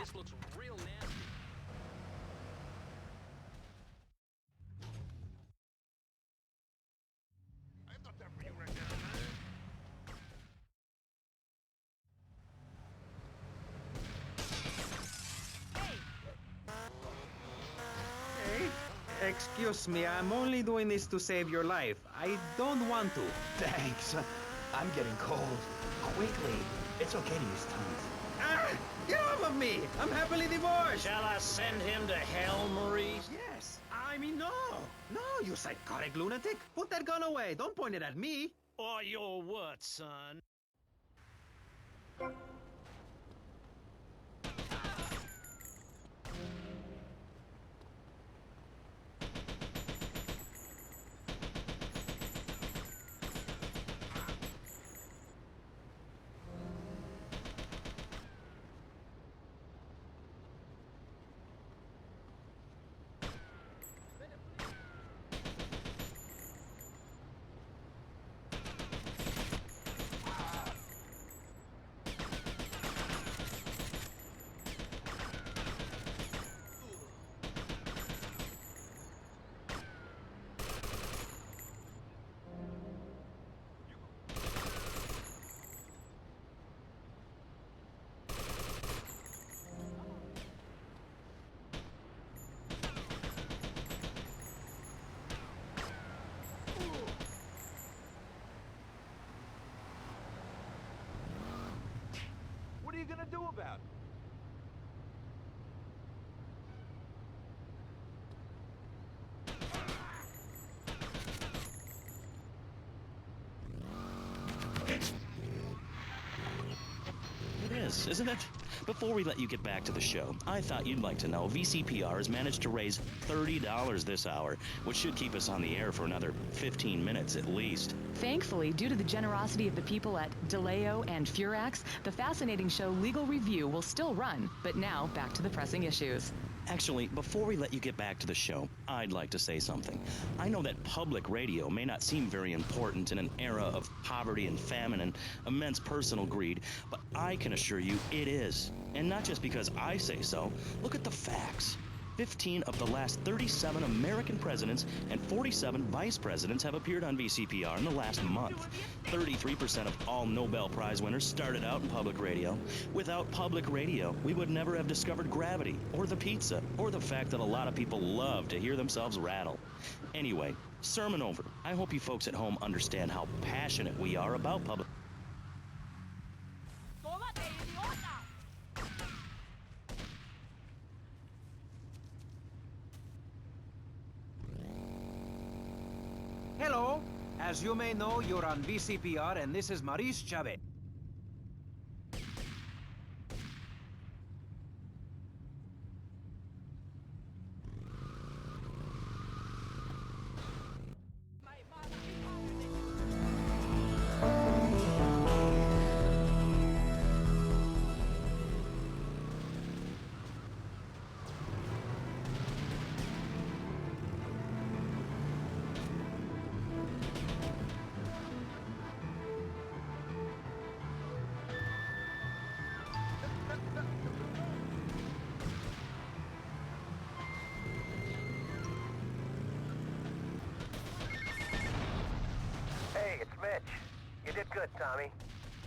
This looks real nasty. I've got that for you right now, man. Hey, excuse me, I'm only doing this to save your life. I don't want to. Thanks. I'm getting cold. Quickly. It's okay to use tongues. Ah! Get off of me! I'm happily divorced! Shall I send him to hell, Maurice? Yes, I mean, no! No, you psychotic lunatic! Put that gun away! Don't point it at me! Or your what, son? What are you gonna do about it? It is, isn't it? Before we let you get back to the show, I thought you'd like to know VCPR has managed to raise $30 this hour, which should keep us on the air for another 15 minutes at least. Thankfully, due to the generosity of the people at DeLeo and Furax, the fascinating show Legal Review will still run. But now, back to the pressing issues. Actually, before we let you get back to the show, I'd like to say something. I know that public radio may not seem very important in an era of poverty and famine and immense personal greed, but I can assure you it is. And not just because I say so. Look at the facts. 15 of the last 37 American presidents and 47 vice presidents have appeared on VCPR in the last month. 33% of all Nobel Prize winners started out in public radio. Without public radio, we would never have discovered gravity, or the pizza, or the fact that a lot of people love to hear themselves rattle. Anyway, sermon over. I hope you folks at home understand how passionate we are about public. Hello! As you may know, you're on VCPR and this is Maurice Chavez. Hey, it's Mitch. You did good, Tommy.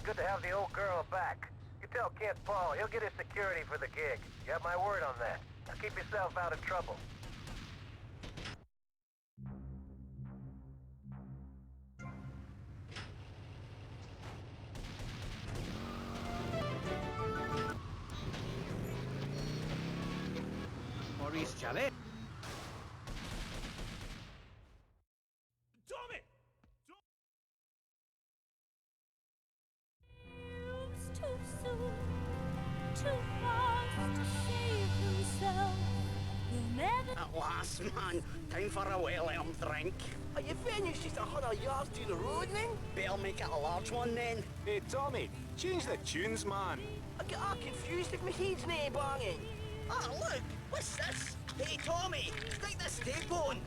Good to have the old girl back. You tell Kent Paul, he'll get his security for the gig. You have my word on that. Now keep yourself out of trouble. Maurice Chavez. Tommy! Too soon, too fast to save himself. He'll never. At last, man. Time for a well-earned drink. Are you finished just 100 yards to the road then? Better make it a large one then. Hey, Tommy, change the tunes, man. I get all confused if my head's nae banging. Oh, look! What's this? Hey, Tommy! Stick this tape on!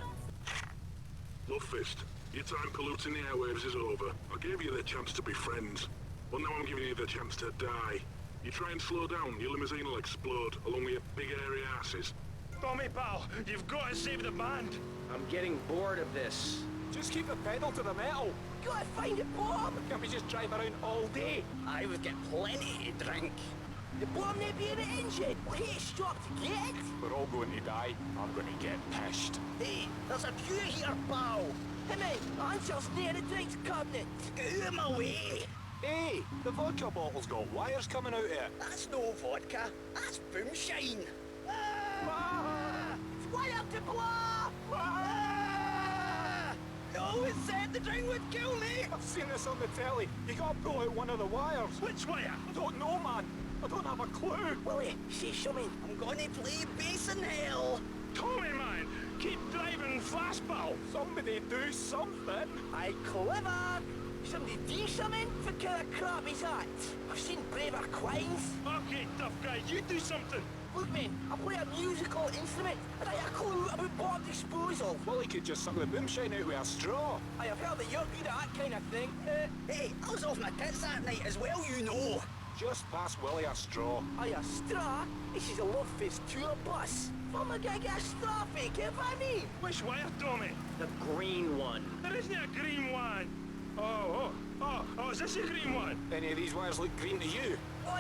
Look, Fist, your time polluting the airwaves is over. I gave you the chance to be friends. Well, now I'm giving you the chance to die. You try and slow down, your limousine will explode, along with your big hairy asses. Tommy, pal, you've got to save the band. I'm getting bored of this. Just keep the pedal to the metal. Gotta find a bomb. Can't we just drive around all day? I would get plenty to drink. The bomb may be in the engine. Will he stop to get it? We're all going to die. I'm going to get pissed. Hey, there's a few here, pal. Hey, mate, Ansel's near the drinks cabinet. Get him away. Hey, the vodka bottle's got wires coming out here. That's no vodka. That's boomshine. Ah! Fire to blow! Ah! No, it said the drink would kill me. I've seen this on the telly. You gotta pull out one of the wires. Which wire? I don't know, man. I don't have a clue. Willie, say something. I'm gonna play bass in hell. Tommy, man, keep driving fast, pal. Somebody do something. Aye, clever. Somebody do something for kind of crap is that? I've seen braver quines. Okay, tough guy, you do something. Look, man, I play a musical instrument, and I have a clue about bomb disposal. Well, he could just suck the boomshine out with a straw. I have heard that you're good at that kind of thing. Hey, I was off my tits that night as well, you know. Just pass Willie a straw. Aye, a straw? This is a love-faced tour bus. From a gig a straw fake, if I mean. Which wire, Tommy? The green one. There isn't a green one. Oh, is this a green one? Any of these wires look green to you? Oh,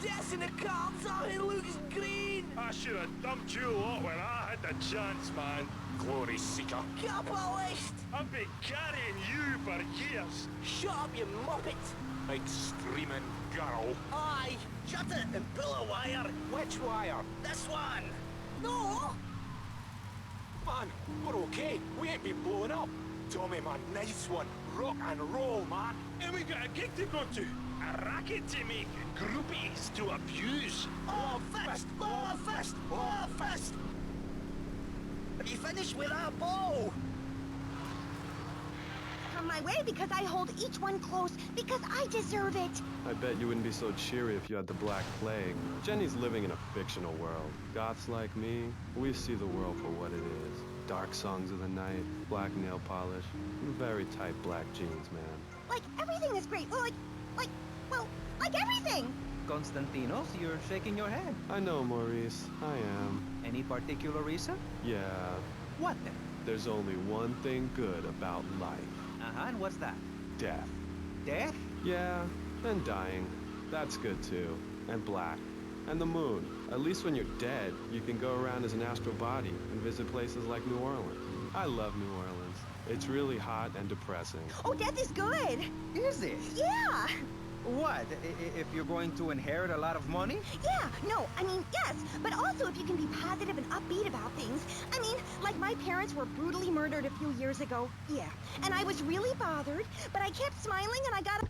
this in the car, it looks green. I should have dumped you a lot when I had the chance, man. Glory seeker. Capitalist. I've been carrying you for years. Shut up, you muppet. Big screaming girl. Aye, shut it and pull a wire. Which wire? This one. No. Man, we're okay. We ain't been blown up. Tommy, man, nice one. Rock and roll, man. And we got a gig to go to. A racket to make. Groupies to abuse. Oh, fist! Oh, fist! Oh, fist! Have you finished with that ball? On my way because I hold each one close because I deserve it. I bet you wouldn't be so cheery if you had the Black Plague. Jenny's living in a fictional world. Goths like me, we see the world for what it is. Dark songs of the night, black nail polish, and very tight black jeans, man. Like, everything is great. Well, like everything. Constantinos, you're shaking your head. I know, Maurice. I am. Any particular reason? Yeah. What then? There's only one thing good about life. Uh-huh, and what's that? Death. Death? Yeah, and dying. That's good too. And black. And the moon. At least when you're dead, you can go around as an astral body and visit places like New Orleans. I love New Orleans. It's really hot and depressing. Oh, death is good. Is it? Yeah. What? If you're going to inherit a lot of money? Yeah, no, I mean, yes. But also if you can be positive and upbeat about things. I mean, like my parents were brutally murdered a few years ago. Yeah. And I was really bothered, but I kept smiling and I got...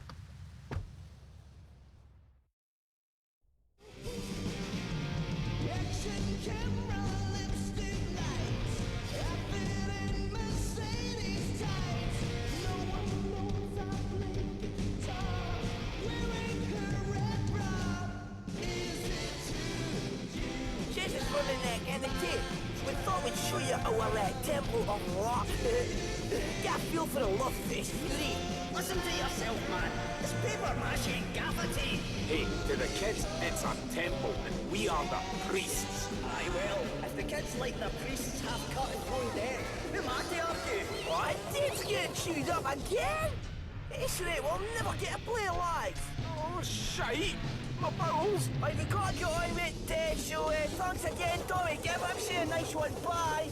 And the tape. We thought we'd show you our temple of rock. Get a feel for the love face, Fury. Listen to yourself, man. It's paper mache gaffer tape. Hey, to the kids, it's a temple, and we are the priests. Aye, well, if the kids like the priests half cut and thrown dead, who am I to argue? What? Dave's getting chewed up again? It's right, we'll never get a play alive. Oh, shite. My bowels. I've got to get on with it, so thanks again, Tommy. Give MC a nice one. Bye.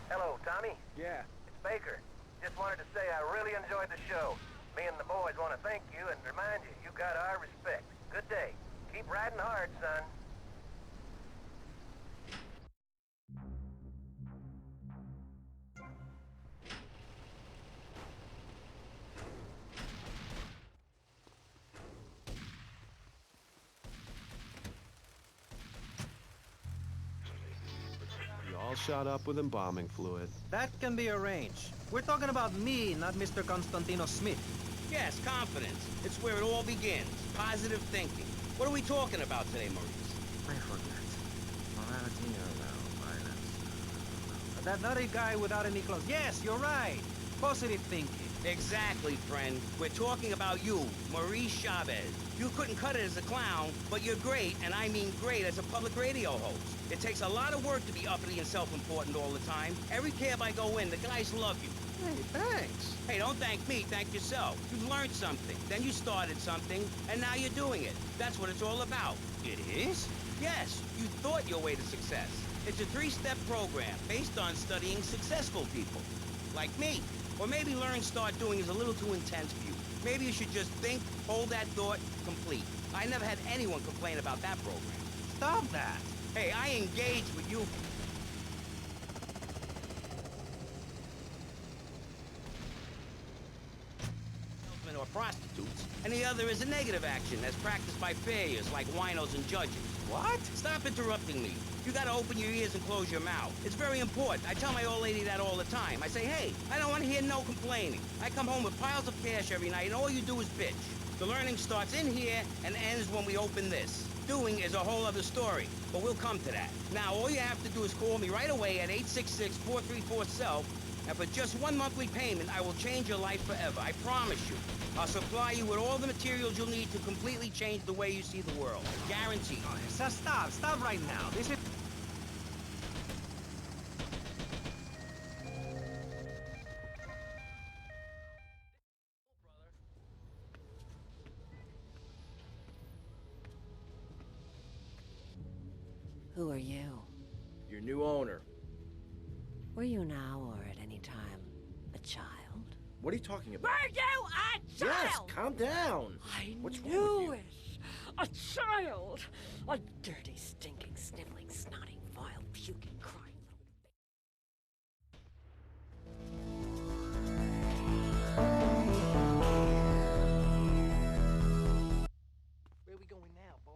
Hello, Tommy? Yeah. It's Baker. Just wanted to say I really enjoyed the show. Me and the boys want to thank you and remind you you got our respect. Good day. Keep riding hard, son. We all all shot up with embalming fluid. That can be arranged. We're talking about me, not Mr. Constantino Smith. Yes, confidence. It's where it all begins. Positive thinking. What are we talking about today, Maurice? I forgot. Morality around violence. That nutty guy without any clothes. Yes, you're right. Positive thinking. Exactly, friend. We're talking about you, Maurice Chavez. You couldn't cut it as a clown, but you're great, and I mean great, as a public radio host. It takes a lot of work to be uppity and self-important all the time. Every cab I go in, the guys love you. Hey, thanks. Hey, don't thank me, thank yourself. You've learned something, then you started something, and now you're doing it. That's what it's all about. It is? Yes, you thought your way to success. It's a 3-step program based on studying successful people. Like me. Or maybe learn start doing is a little too intense for you. Maybe you should just think, hold that thought, complete. I never had anyone complain about that program. Stop that. Hey, I engaged with you. Salesmen or prostitutes, and the other is a negative action as practiced by failures like winos and judges. What? Stop interrupting me. You gotta open your ears and close your mouth. It's very important. I tell my old lady that all the time. I say, hey, I don't want to hear no complaining. I come home with piles of cash every night, and all you do is bitch. The learning starts in here and ends when we open this. Doing is a whole other story, but we'll come to that. Now, all you have to do is call me right away at 866-434-SELF, and for just one monthly payment, I will change your life forever. I promise you. I'll supply you with all the materials you'll need to completely change the way you see the world. Guaranteed. Oh, so stop right now. This is... Who are you? Your new owner. Were you now or at any time a child? What are you talking about? Were you a child? Yes, calm down. What's wrong knew with it. A child. A dirty, stinking, sniveling, snotty, vile, puking, crying little... Where are we going now, boy?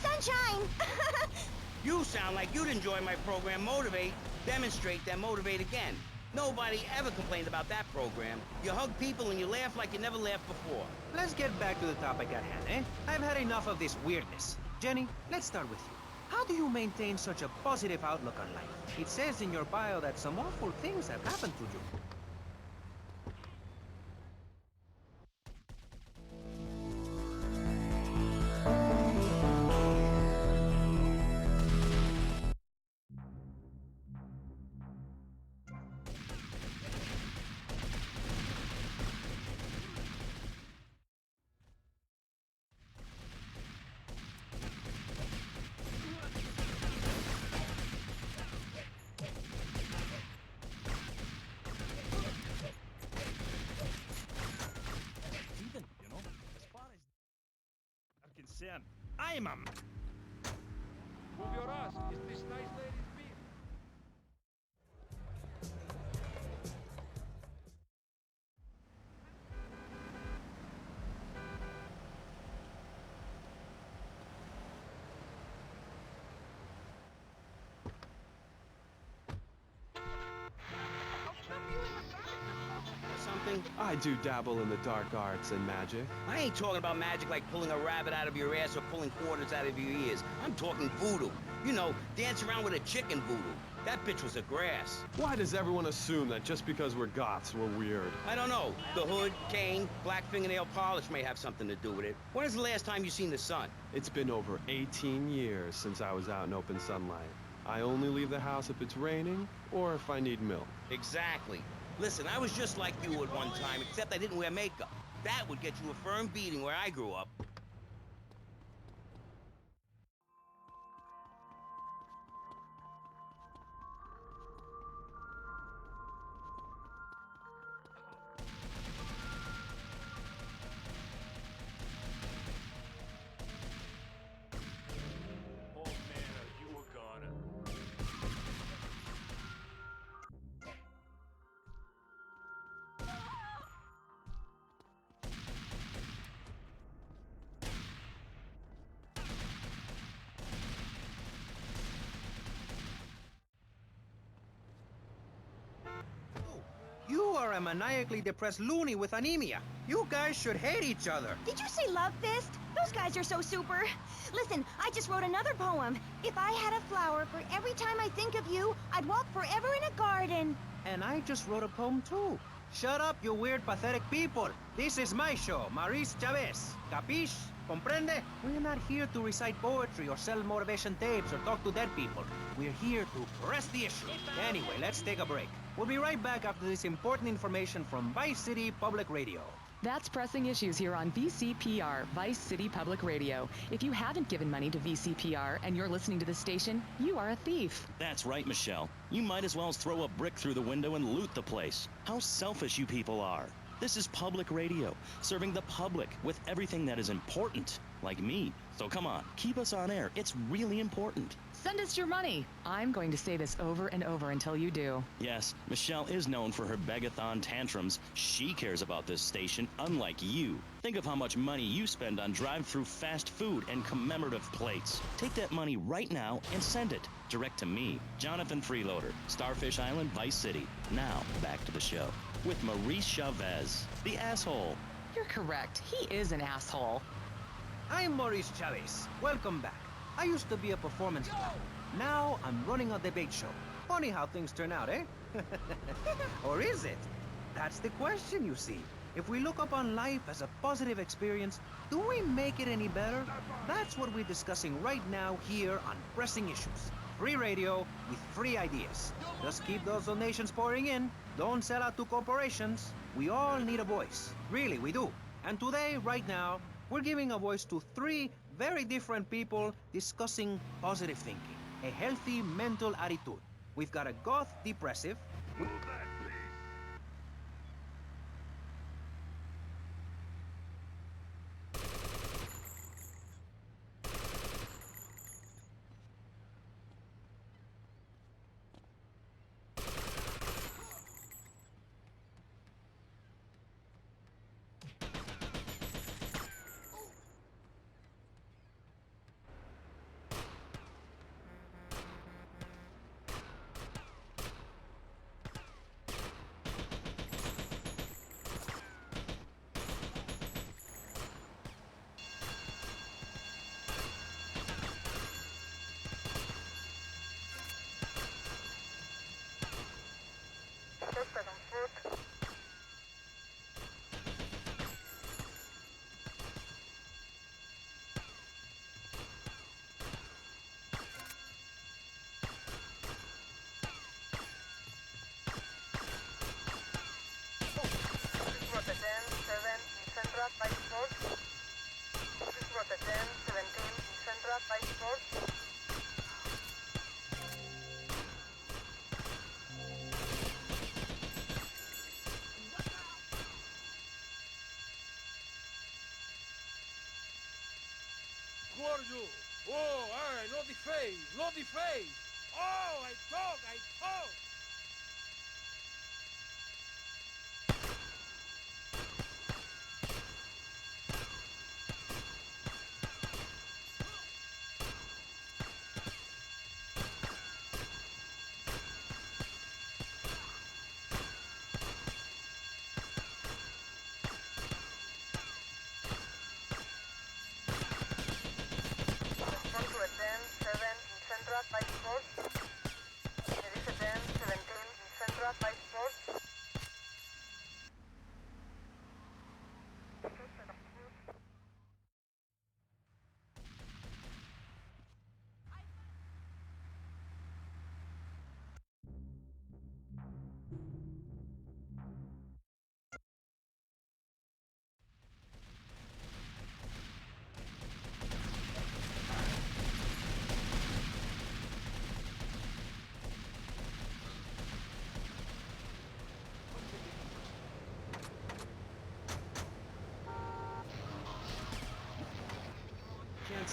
Sunshine! You sound like you'd enjoy my program Motivate, Demonstrate, then Motivate Again. Nobody ever complained about that program. You hug people and you laugh like you never laughed before. Let's get back to the topic at hand, eh? I've had enough of this weirdness. Jenny, let's start with you. How do you maintain such a positive outlook on life? It says in your bio that some awful things have happened to you. I'm a... Move your ass. Is this nice lady's beer? Something? I do dabble in the dark arts and magic. I ain't talking about magic like pulling a rabbit out of your ass or pulling quarters out of your ears. I'm talking voodoo. You know, dance around with a chicken voodoo. That bitch was a grass. Why does everyone assume that just because we're goths, we're weird? I don't know. The hood, cane, black fingernail polish may have something to do with it. When is the last time you seen the sun? It's been over 18 years since I was out in open sunlight. I only leave the house if it's raining or if I need milk. Exactly. Listen, I was just like you at one time, except I didn't wear makeup. That would get you a firm beating where I grew up. Oh man, are you a goner? You are a maniacally depressed loony with anemia. You guys should hate each other. Did you say love fist? Those guys are so super. Listen, I just wrote another poem. If I had a flower for every time I think of you, I'd walk forever in a garden. And I just wrote a poem too. Shut up, you weird, pathetic people. This is my show, Maurice Chavez. Capiche? Comprende? We're not here to recite poetry or sell motivation tapes or talk to dead people. We're here to press the issue. Anyway, let's take a break. We'll be right back after this important information from Vice City Public Radio. That's Pressing Issues here on VCPR, Vice City Public Radio. If you haven't given money to VCPR and you're listening to this station, you are a thief. That's right, Michelle. You might as well throw a brick through the window and loot the place. How selfish you people are. This is public radio, serving the public with everything that is important, like me. So come on, keep us on air. It's really important. Send us your money. I'm going to say this over and over until you do. Yes, Michelle is known for her begathon tantrums. She cares about this station, unlike you. Think of how much money you spend on drive-through fast food and commemorative plates. Take that money right now and send it direct to me, Jonathan Freeloader, Starfish Island, Vice City. Now, back to the show with Maurice Chavez, the asshole. You're correct. He is an asshole. I'm Maurice Chavez. Welcome back. I used to be a performance star. Now I'm running a debate show. Funny how things turn out, eh? Or is it? That's the question, you see. If we look upon life as a positive experience, do we make it any better? That's what we're discussing right now here on Pressing Issues. Free radio with free ideas. Just keep those donations pouring in. Don't sell out to corporations. We all need a voice. Really, we do. And today, right now, we're giving a voice to 3 very different people discussing positive thinking, a healthy mental attitude. We've got a goth depressive. Gordo! Oh, alright, not the face, not the face! Oh, I talk!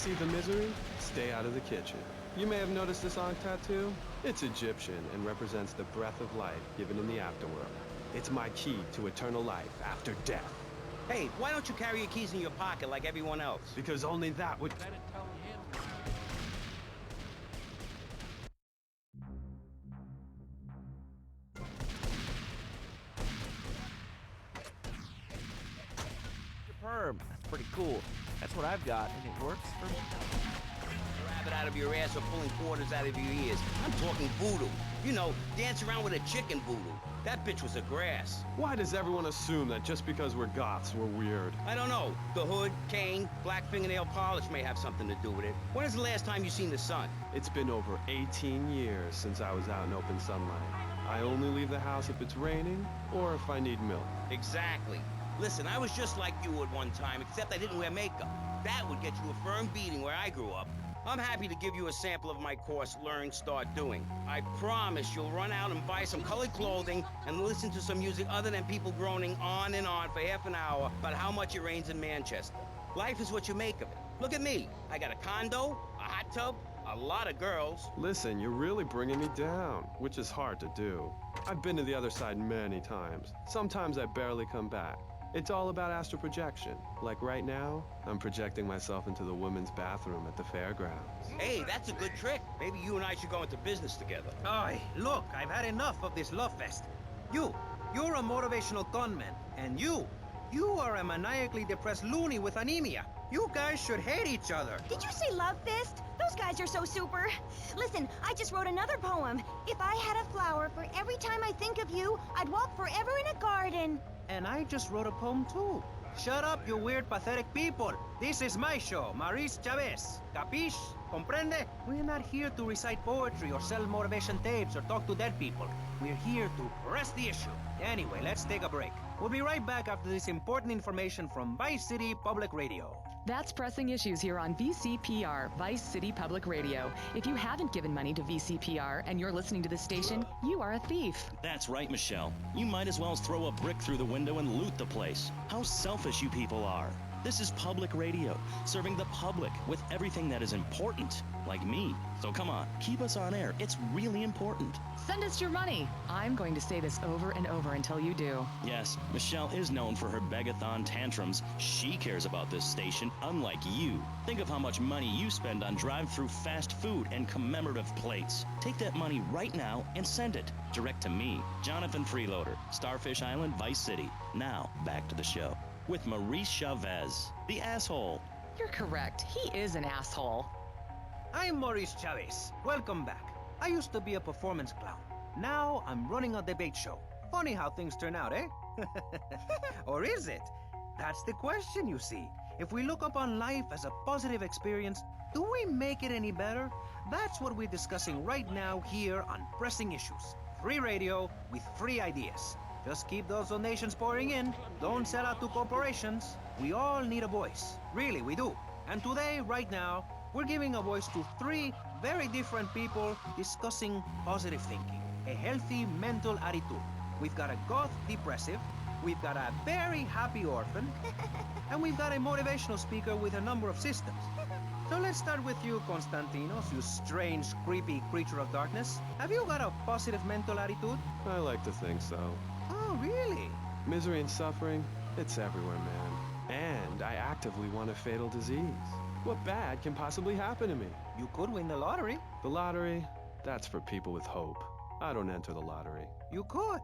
See the misery? Stay out of the kitchen. You may have noticed this on tattoo. It's Egyptian and represents the breath of life given in the afterworld. It's my key to eternal life after death. Hey, why don't you carry your keys in your pocket like everyone else? Because only that would... Superb. That's pretty cool. That's what I've got, and it works for me. Rabbit out of your ass or pulling quarters out of your ears. I'm talking voodoo. You know, dance around with a chicken voodoo. That bitch was a grass. Why does everyone assume that just because we're goths, we're weird? I don't know. The hood, cane, black fingernail polish may have something to do with it. When is the last time you seen the sun? It's been over 18 years since I was out in open sunlight. I only leave the house if it's raining or if I need milk. Exactly. Listen, I was just like you at one time, except I didn't wear makeup. That would get you a firm beating where I grew up. I'm happy to give you a sample of my course, Learn, Start Doing. I promise you'll run out and buy some colored clothing and listen to some music other than people groaning on and on for half an hour about how much it rains in Manchester. Life is what you make of it. Look at me. I got a condo, a hot tub, a lot of girls. Listen, you're really bringing me down, which is hard to do. I've been to the other side many times. Sometimes I barely come back. It's all about astral projection. Like right now, I'm projecting myself into the women's bathroom at the fairgrounds. Hey, that's a good trick. Maybe you and I should go into business together. Oi, look, I've had enough of this love fest. You're a motivational gunman, and you are a maniacally depressed loony with anemia. You guys should hate each other. Did you say love fist? Those guys are so super. Listen, I just wrote another poem. If I had a flower for every time I think of you, I'd walk forever in a garden. And I just wrote a poem too. Shut up, you weird, pathetic people. This is my show, Maurice Chavez. Capiche? Comprende? We're not here to recite poetry or sell motivation tapes or talk to dead people. We're here to press the issue. Anyway, let's take a break. We'll be right back after this important information from Vice City Public Radio. That's Pressing Issues here on VCPR, Vice City Public Radio. If you haven't given money to VCPR and you're listening to this station, you are a thief. That's right, Michelle. You might as well throw a brick through the window and loot the place. How selfish you people are. This is public radio, serving the public with everything that is important, like me. So come on, keep us on air. It's really important. Send us your money. I'm going to say this over and over until you do. Yes, Michelle is known for her begathon tantrums. She cares about this station, unlike you. Think of how much money you spend on drive-through fast food and commemorative plates. Take that money right now and send it direct to me, Jonathan Freeloader, Starfish Island, Vice City. Now, back to the show. With Maurice Chavez, the asshole. You're correct. He is an asshole. I'm Maurice Chavez. Welcome back. I used to be a performance clown. Now I'm running a debate show. Funny how things turn out, eh? Or is it? That's the question, you see. If we look upon life as a positive experience, do we make it any better? That's what we're discussing right now here on Pressing Issues. Free radio with free ideas. Just keep those donations pouring in. Don't sell out to corporations. We all need a voice. Really, we do. And today, right now, we're giving a voice to three very different people discussing positive thinking, a healthy mental attitude. We've got a goth depressive, we've got a very happy orphan, and we've got a motivational speaker with a number of systems. So let's start with you, Konstantinos, you strange, creepy creature of darkness. Have you got a positive mental attitude? I like to think so. Oh, really? Misery and suffering, it's everywhere, man. And I actively want a fatal disease. What bad can possibly happen to me? You could win the lottery. The lottery? That's for people with hope. I don't enter the lottery. You could.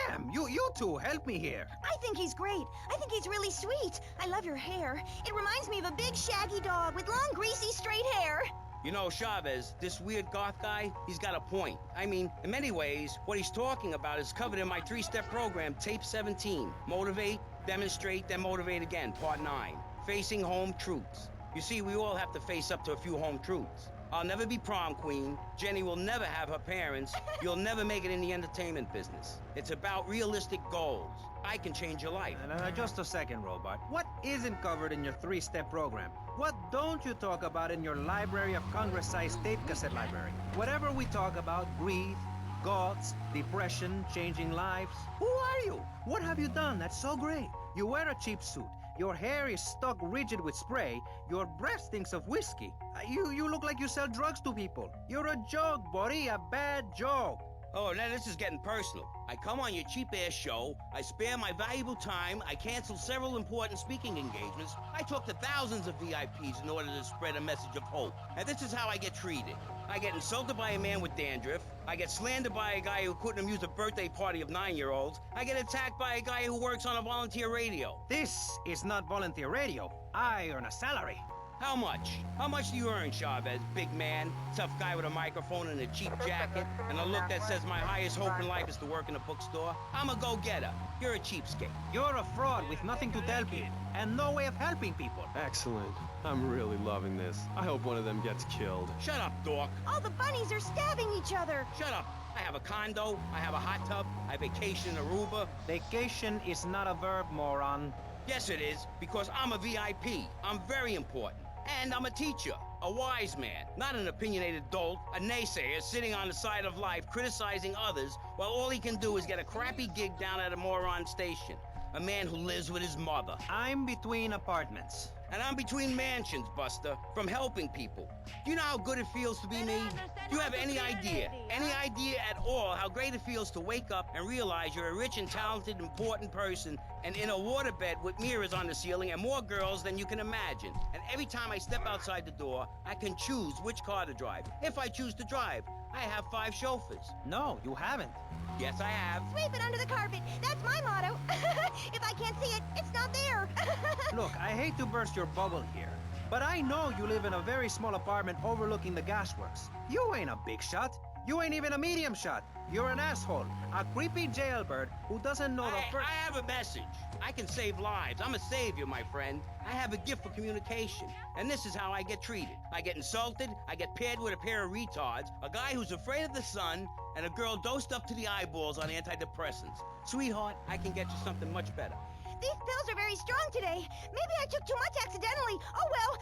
Damn, you two, help me here. I think he's great. I think he's really sweet. I love your hair. It reminds me of a big shaggy dog with long, greasy, straight hair. You know, Chavez, this weird goth guy, he's got a point. I mean, in many ways, what he's talking about is covered in my 3-step program, Tape 17. Motivate, demonstrate, then motivate again, Part 9. Facing home truths. You see, we all have to face up to a few home truths. I'll never be prom queen. Jenny will never have her parents. You'll never make it in the entertainment business. It's about realistic goals. I can change your life. Just a second, Robot. What isn't covered in your 3-step program? What don't you talk about in your Library of Congress-sized tape cassette library? Whatever we talk about, grief, goths, depression, changing lives. Who are you? What have you done that's so great? You wear a cheap suit, Your hair is stuck rigid with spray. Your breath stinks of whiskey. You look like you sell drugs to people. You're a joke, buddy, a bad joke. Oh, now this is getting personal. I come on your cheap-ass show, I spare my valuable time, I cancel several important speaking engagements, I talk to thousands of VIPs in order to spread a message of hope. And this is how I get treated. I get insulted by a man with dandruff, I get slandered by a guy who couldn't amuse a birthday party of 9-year-olds, I get attacked by a guy who works on a volunteer radio. This is not volunteer radio. I earn a salary. How much? How much do you earn, Chavez? Big man, tough guy with a microphone and a cheap jacket, and a look that says my highest hope in life is to work in a bookstore? I'm a go-getter. You're a cheapskate. You're a fraud with nothing to tell people, and no way of helping people. Excellent. I'm really loving this. I hope one of them gets killed. Shut up, dork. All the bunnies are stabbing each other. Shut up. I have a condo, I have a hot tub, I vacation in Aruba. Vacation is not a verb, moron. Yes, it is, because I'm a VIP. I'm very important. And I'm a teacher, a wise man, not an opinionated dolt, a naysayer sitting on the side of life criticizing others while all he can do is get a crappy gig down at a moron station. A man who lives with his mother. I'm between apartments. And I'm between mansions, Buster, from helping people. Do you know how good it feels to be me? Do you have any idea at all how great it feels to wake up and realize you're a rich and talented, important person and in a waterbed with mirrors on the ceiling and more girls than you can imagine. And every time I step outside the door, I can choose which car to drive. If I choose to drive, I have 5 chauffeurs. No, you haven't. Yes, I have. Sweep it under the carpet. That's my motto. If I can't see it, it's not there. Look, I hate to burst your bubble here, but I know you live in a very small apartment overlooking the gasworks. You ain't a big shot. You ain't even a medium shot. You're an asshole, a creepy jailbird who doesn't know the first... I have a message. I can save lives. I'm a savior, my friend. I have a gift for communication. And this is how I get treated. I get insulted, I get paired with a pair of retards, a guy who's afraid of the sun, and a girl dosed up to the eyeballs on antidepressants. Sweetheart, I can get you something much better. These pills are very strong today. Maybe I took too much accidentally. Oh well.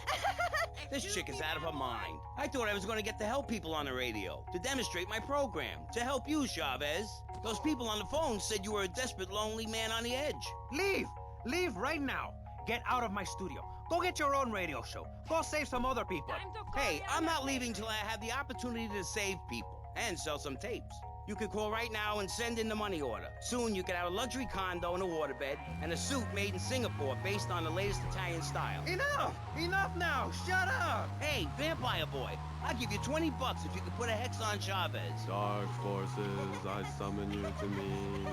This chick is out of her mind. I thought I was going to get to help people on the radio, to demonstrate my program, to help you, Chavez. Those people on the phone said you were a desperate, lonely man on the edge. Leave! Leave right now. Get out of my studio. Go get your own radio show. Go save some other people. Hey, I'm not leaving till I have the opportunity to save people and sell some tapes. You can call right now and send in the money order. Soon you can have a luxury condo and a waterbed and a suit made in Singapore based on the latest Italian style. Enough! Enough now! Shut up! Hey, vampire boy, I'll give you $20 if you can put a hex on Chavez. Dark forces, I summon you to me.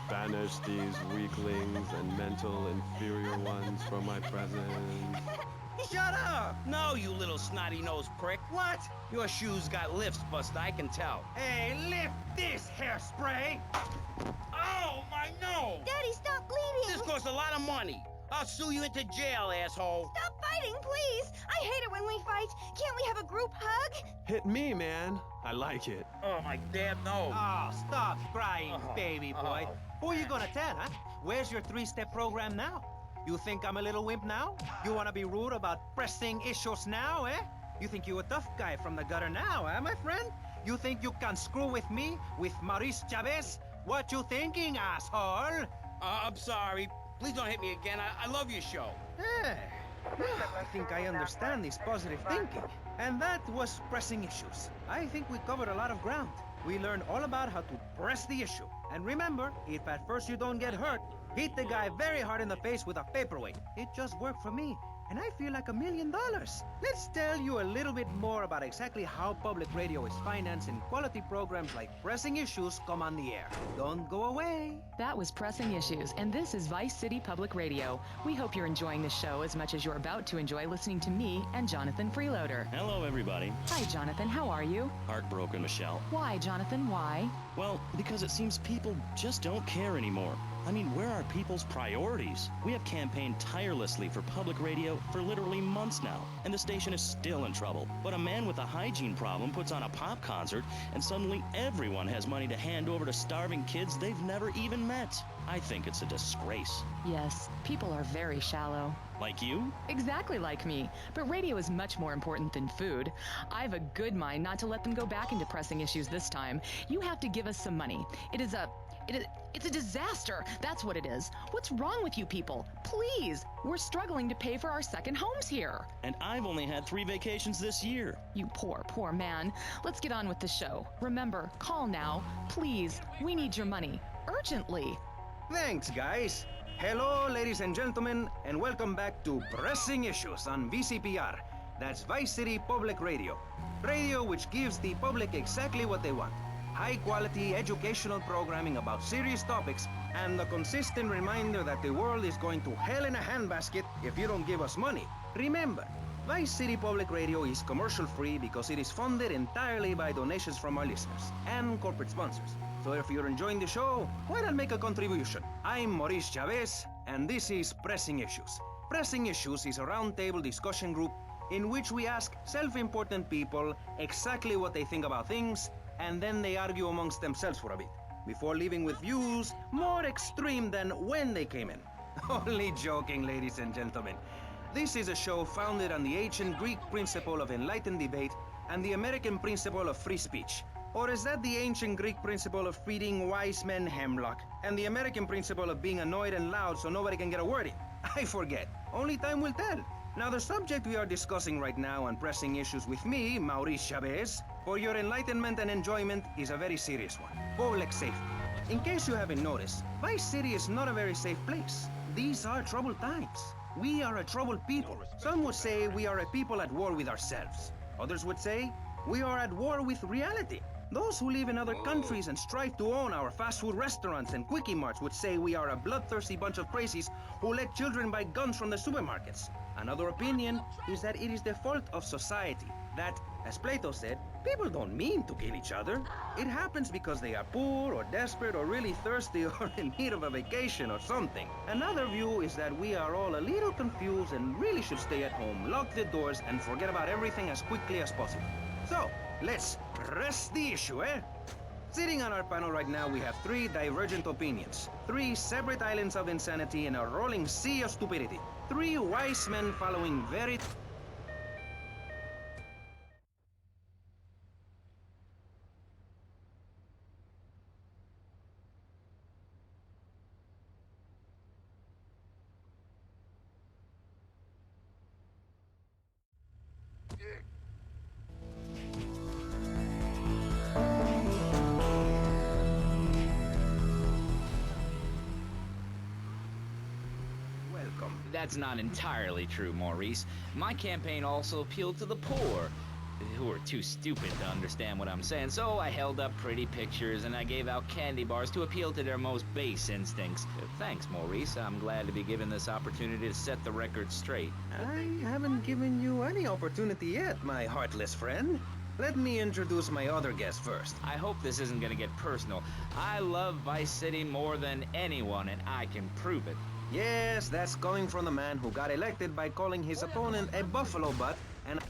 Banish these weaklings and mental inferior ones from my presence. Shut up! No, you little snotty-nosed prick. What? Your shoes got lifts, Buster, I can tell. Hey, lift this hairspray! Oh, my nose! Daddy, stop bleeding! This costs a lot of money. I'll sue you into jail, asshole. Stop fighting, please! I hate it when we fight. Can't we have a group hug? Hit me, man. I like it. Oh, my damn nose. Oh, stop crying, baby boy. Who are you gonna tell, huh? Where's your 3-step program now? You think I'm a little wimp now? You wanna be rude about pressing issues now, eh? You think you a tough guy from the gutter now, eh, my friend? You think you can screw with me, with Maurice Chavez? What you thinking, asshole? I'm sorry. Please don't hit me again. I love your show. Hey, I think I understand this positive thinking. And that was pressing issues. I think we covered a lot of ground. We learned all about how to press the issue. And remember, if at first you don't get hurt, hit the guy very hard in the face with a paperweight. It just worked for me, and I feel like $1 million. Let's tell you a little bit more about exactly how public radio is financed and quality programs like Pressing Issues come on the air. Don't go away. That was Pressing Issues, and this is Vice City Public Radio. We hope you're enjoying the show as much as you're about to enjoy listening to me and Jonathan Freeloader. Hello, everybody. Hi, Jonathan. How are you? Heartbroken, Michelle. Why, Jonathan? Why? Well, because it seems people just don't care anymore. I mean, where are people's priorities? We have campaigned tirelessly for public radio for literally months now, and the station is still in trouble. But a man with a hygiene problem puts on a pop concert, and suddenly everyone has money to hand over to starving kids they've never even met. I think it's a disgrace. Yes, people are very shallow. Like you? Exactly like me. But radio is much more important than food. I have a good mind not to let them go back into Pressing Issues this time. You have to give us some money. It is a It's a disaster. That's what it is. What's wrong with you people? Please, we're struggling to pay for our second homes here. And I've only had 3 vacations this year. You poor man. Let's get on with the show. Remember, call now. Please, we need your money. Urgently. Thanks, guys. Hello, ladies and gentlemen, and welcome back to Pressing Issues on VCPR. That's Vice City Public Radio. Radio which gives the public exactly what they want. High-quality educational programming about serious topics, and the consistent reminder that the world is going to hell in a handbasket if you don't give us money. Remember, Vice City Public Radio is commercial-free because it is funded entirely by donations from our listeners and corporate sponsors. So if you're enjoying the show, why not make a contribution? I'm Maurice Chavez, and this is Pressing Issues. Pressing Issues is a roundtable discussion group in which we ask self-important people exactly what they think about things, and then they argue amongst themselves for a bit, before leaving with views more extreme than when they came in. Only joking, ladies and gentlemen. This is a show founded on the ancient Greek principle of enlightened debate and the American principle of free speech. Or is that the ancient Greek principle of feeding wise men hemlock, and the American principle of being annoyed and loud so nobody can get a word in? I forget. Only time will tell. Now, the subject we are discussing right now on Pressing Issues with me, Maurice Chavez, for your enlightenment and enjoyment, is a very serious one. Public safety. In case you haven't noticed, Vice City is not a very safe place. These are troubled times. We are a troubled people. Some would say we are a people at war with ourselves. Others would say we are at war with reality. Those who live in other countries and strive to own our fast food restaurants and quickie marts would say we are a bloodthirsty bunch of crazies who let children buy guns from the supermarkets. Another opinion is that it is the fault of society, that, as Plato said, people don't mean to kill each other. It happens because they are poor or desperate or really thirsty or in need of a vacation or something. Another view is that we are all a little confused and really should stay at home, lock the doors, and forget about everything as quickly as possible. So, let's press the issue, eh? Sitting on our panel right now, we have 3 divergent opinions. 3 separate islands of insanity in a rolling sea of stupidity. 3 wise men following very... That's not entirely true, Maurice. My campaign also appealed to the poor, who are too stupid to understand what I'm saying, so I held up pretty pictures and I gave out candy bars to appeal to their most base instincts. Thanks, Maurice. I'm glad to be given this opportunity to set the record straight. I haven't given you any opportunity yet, my heartless friend. Let me introduce my other guest first. I hope this isn't gonna get personal. I love Vice City more than anyone, and I can prove it. Yes, that's coming from the man who got elected by calling his opponent a buffalo butt and...